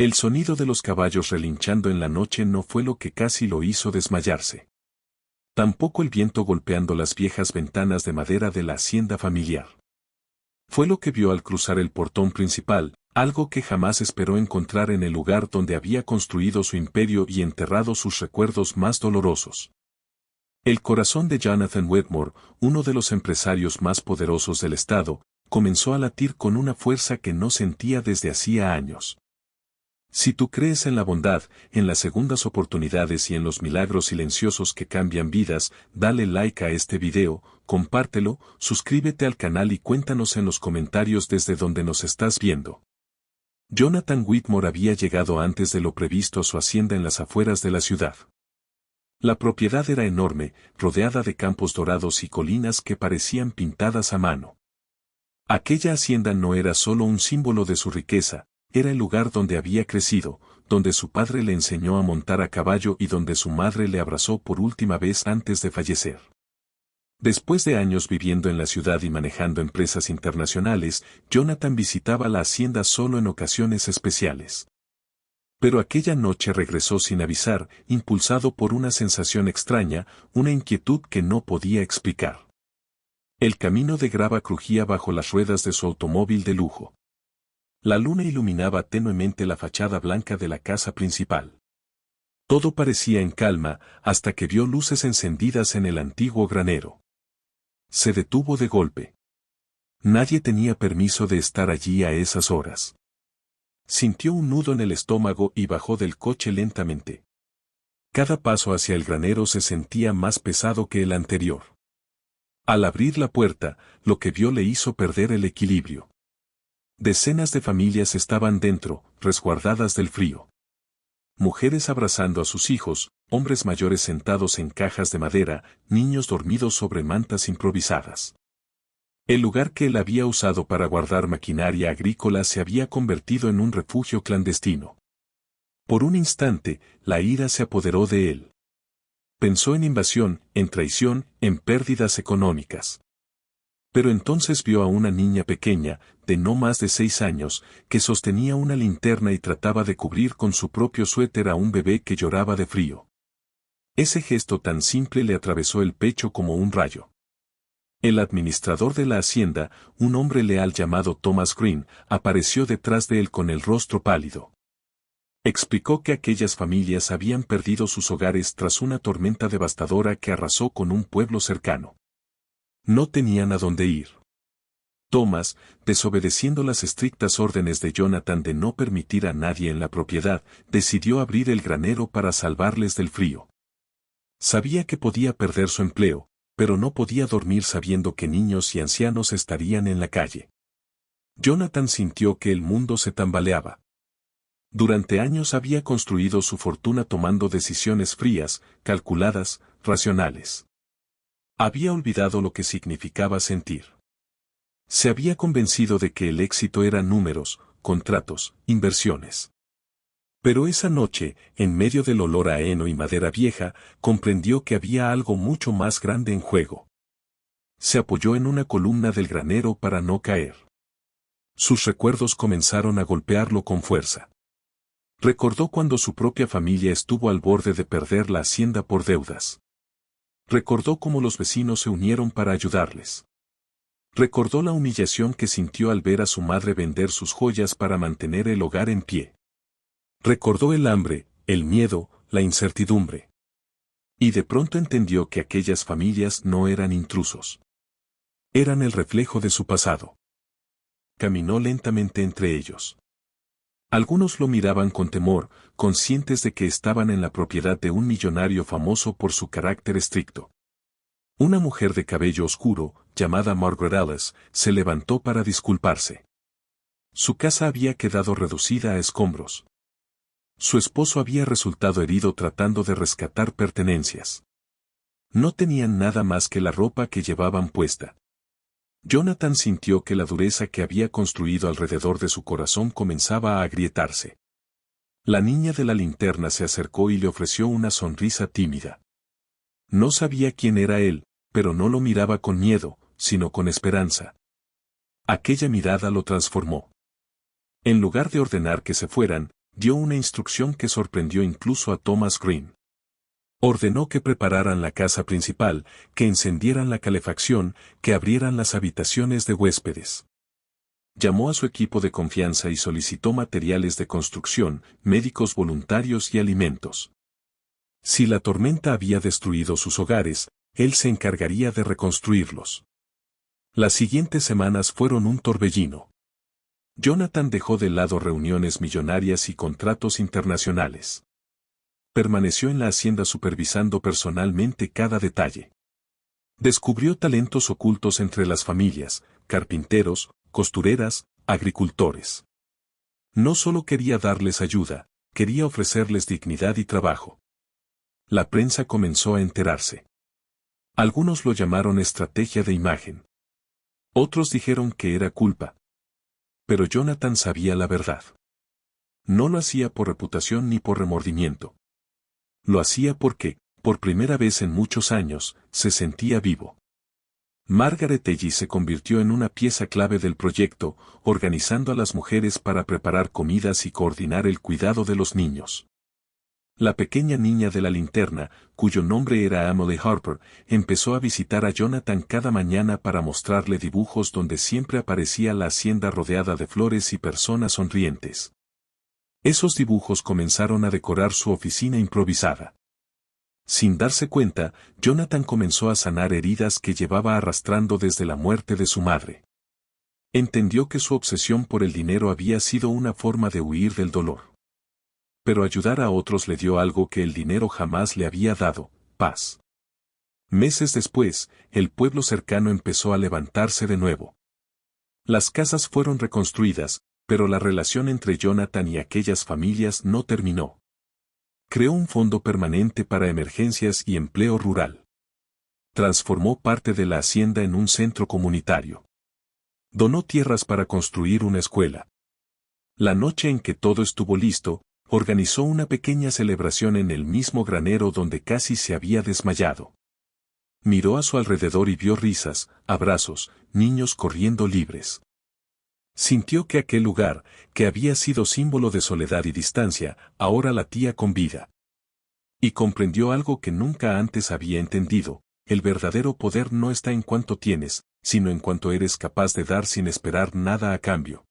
El sonido de los caballos relinchando en la noche no fue lo que casi lo hizo desmayarse. Tampoco el viento golpeando las viejas ventanas de madera de la hacienda familiar. Fue lo que vio al cruzar el portón principal, algo que jamás esperó encontrar en el lugar donde había construido su imperio y enterrado sus recuerdos más dolorosos. El corazón de Jonathan Wedmore, uno de los empresarios más poderosos del estado, comenzó a latir con una fuerza que no sentía desde hacía años. Si tú crees en la bondad, en las segundas oportunidades y en los milagros silenciosos que cambian vidas, dale like a este video, compártelo, suscríbete al canal y cuéntanos en los comentarios desde donde nos estás viendo. Jonathan Whitmore había llegado antes de lo previsto a su hacienda en las afueras de la ciudad. La propiedad era enorme, rodeada de campos dorados y colinas que parecían pintadas a mano. Aquella hacienda no era solo un símbolo de su riqueza, era el lugar donde había crecido, donde su padre le enseñó a montar a caballo y donde su madre le abrazó por última vez antes de fallecer. Después de años viviendo en la ciudad y manejando empresas internacionales, Jonathan visitaba la hacienda solo en ocasiones especiales. Pero aquella noche regresó sin avisar, impulsado por una sensación extraña, una inquietud que no podía explicar. El camino de grava crujía bajo las ruedas de su automóvil de lujo. La luna iluminaba tenuemente la fachada blanca de la casa principal. Todo parecía en calma, hasta que vio luces encendidas en el antiguo granero. Se detuvo de golpe. Nadie tenía permiso de estar allí a esas horas. Sintió un nudo en el estómago y bajó del coche lentamente. Cada paso hacia el granero se sentía más pesado que el anterior. Al abrir la puerta, lo que vio le hizo perder el equilibrio. Decenas de familias estaban dentro, resguardadas del frío. Mujeres abrazando a sus hijos, hombres mayores sentados en cajas de madera, niños dormidos sobre mantas improvisadas. El lugar que él había usado para guardar maquinaria agrícola se había convertido en un refugio clandestino. Por un instante, la ira se apoderó de él. Pensó en invasión, en traición, en pérdidas económicas. Pero entonces vio a una niña pequeña, de no más de 6 años, que sostenía una linterna y trataba de cubrir con su propio suéter a un bebé que lloraba de frío. Ese gesto tan simple le atravesó el pecho como un rayo. El administrador de la hacienda, un hombre leal llamado Thomas Green, apareció detrás de él con el rostro pálido. Explicó que aquellas familias habían perdido sus hogares tras una tormenta devastadora que arrasó con un pueblo cercano. No tenían a dónde ir. Thomas, desobedeciendo las estrictas órdenes de Jonathan de no permitir a nadie en la propiedad, decidió abrir el granero para salvarles del frío. Sabía que podía perder su empleo, pero no podía dormir sabiendo que niños y ancianos estarían en la calle. Jonathan sintió que el mundo se tambaleaba. Durante años había construido su fortuna tomando decisiones frías, calculadas, racionales. Había olvidado lo que significaba sentir. Se había convencido de que el éxito era números, contratos, inversiones. Pero esa noche, en medio del olor a heno y madera vieja, comprendió que había algo mucho más grande en juego. Se apoyó en una columna del granero para no caer. Sus recuerdos comenzaron a golpearlo con fuerza. Recordó cuando su propia familia estuvo al borde de perder la hacienda por deudas. Recordó cómo los vecinos se unieron para ayudarles. Recordó la humillación que sintió al ver a su madre vender sus joyas para mantener el hogar en pie. Recordó el hambre, el miedo, la incertidumbre. Y de pronto entendió que aquellas familias no eran intrusos. Eran el reflejo de su pasado. Caminó lentamente entre ellos. Algunos lo miraban con temor, conscientes de que estaban en la propiedad de un millonario famoso por su carácter estricto. Una mujer de cabello oscuro, llamada Margaret Ellis, se levantó para disculparse. Su casa había quedado reducida a escombros. Su esposo había resultado herido tratando de rescatar pertenencias. No tenían nada más que la ropa que llevaban puesta. Jonathan sintió que la dureza que había construido alrededor de su corazón comenzaba a agrietarse. La niña de la linterna se acercó y le ofreció una sonrisa tímida. No sabía quién era él, pero no lo miraba con miedo, sino con esperanza. Aquella mirada lo transformó. En lugar de ordenar que se fueran, dio una instrucción que sorprendió incluso a Thomas Green. Ordenó que prepararan la casa principal, que encendieran la calefacción, que abrieran las habitaciones de huéspedes. Llamó a su equipo de confianza y solicitó materiales de construcción, médicos voluntarios y alimentos. Si la tormenta había destruido sus hogares, él se encargaría de reconstruirlos. Las siguientes semanas fueron un torbellino. Jonathan dejó de lado reuniones millonarias y contratos internacionales. Permaneció en la hacienda supervisando personalmente cada detalle. Descubrió talentos ocultos entre las familias, carpinteros, costureras, agricultores. No solo quería darles ayuda, quería ofrecerles dignidad y trabajo. La prensa comenzó a enterarse. Algunos lo llamaron estrategia de imagen. Otros dijeron que era culpa. Pero Jonathan sabía la verdad. No lo hacía por reputación ni por remordimiento. Lo hacía porque, por primera vez en muchos años, se sentía vivo. Margaret Ellis se convirtió en una pieza clave del proyecto, organizando a las mujeres para preparar comidas y coordinar el cuidado de los niños. La pequeña niña de la linterna, cuyo nombre era Emily Harper, empezó a visitar a Jonathan cada mañana para mostrarle dibujos donde siempre aparecía la hacienda rodeada de flores y personas sonrientes. Esos dibujos comenzaron a decorar su oficina improvisada. Sin darse cuenta, Jonathan comenzó a sanar heridas que llevaba arrastrando desde la muerte de su madre. Entendió que su obsesión por el dinero había sido una forma de huir del dolor. Pero ayudar a otros le dio algo que el dinero jamás le había dado: paz. Meses después, el pueblo cercano empezó a levantarse de nuevo. Las casas fueron reconstruidas, pero la relación entre Jonathan y aquellas familias no terminó. Creó un fondo permanente para emergencias y empleo rural. Transformó parte de la hacienda en un centro comunitario. Donó tierras para construir una escuela. La noche en que todo estuvo listo, organizó una pequeña celebración en el mismo granero donde casi se había desmayado. Miró a su alrededor y vio risas, abrazos, niños corriendo libres. Sintió que aquel lugar, que había sido símbolo de soledad y distancia, ahora latía con vida. Y comprendió algo que nunca antes había entendido: el verdadero poder no está en cuánto tienes, sino en cuánto eres capaz de dar sin esperar nada a cambio.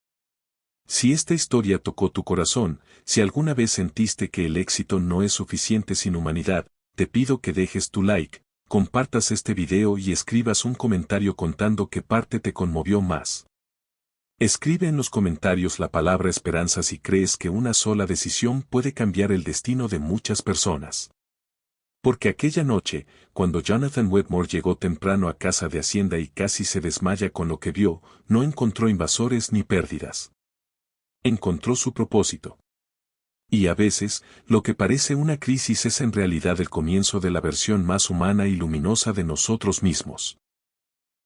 Si esta historia tocó tu corazón, si alguna vez sentiste que el éxito no es suficiente sin humanidad, te pido que dejes tu like, compartas este video y escribas un comentario contando qué parte te conmovió más. Escribe en los comentarios la palabra esperanza si crees que una sola decisión puede cambiar el destino de muchas personas. Porque aquella noche, cuando Jonathan Wedmore llegó temprano a casa de Hacienda y casi se desmaya con lo que vio, no encontró invasores ni pérdidas. Encontró su propósito. Y a veces, lo que parece una crisis es en realidad el comienzo de la versión más humana y luminosa de nosotros mismos.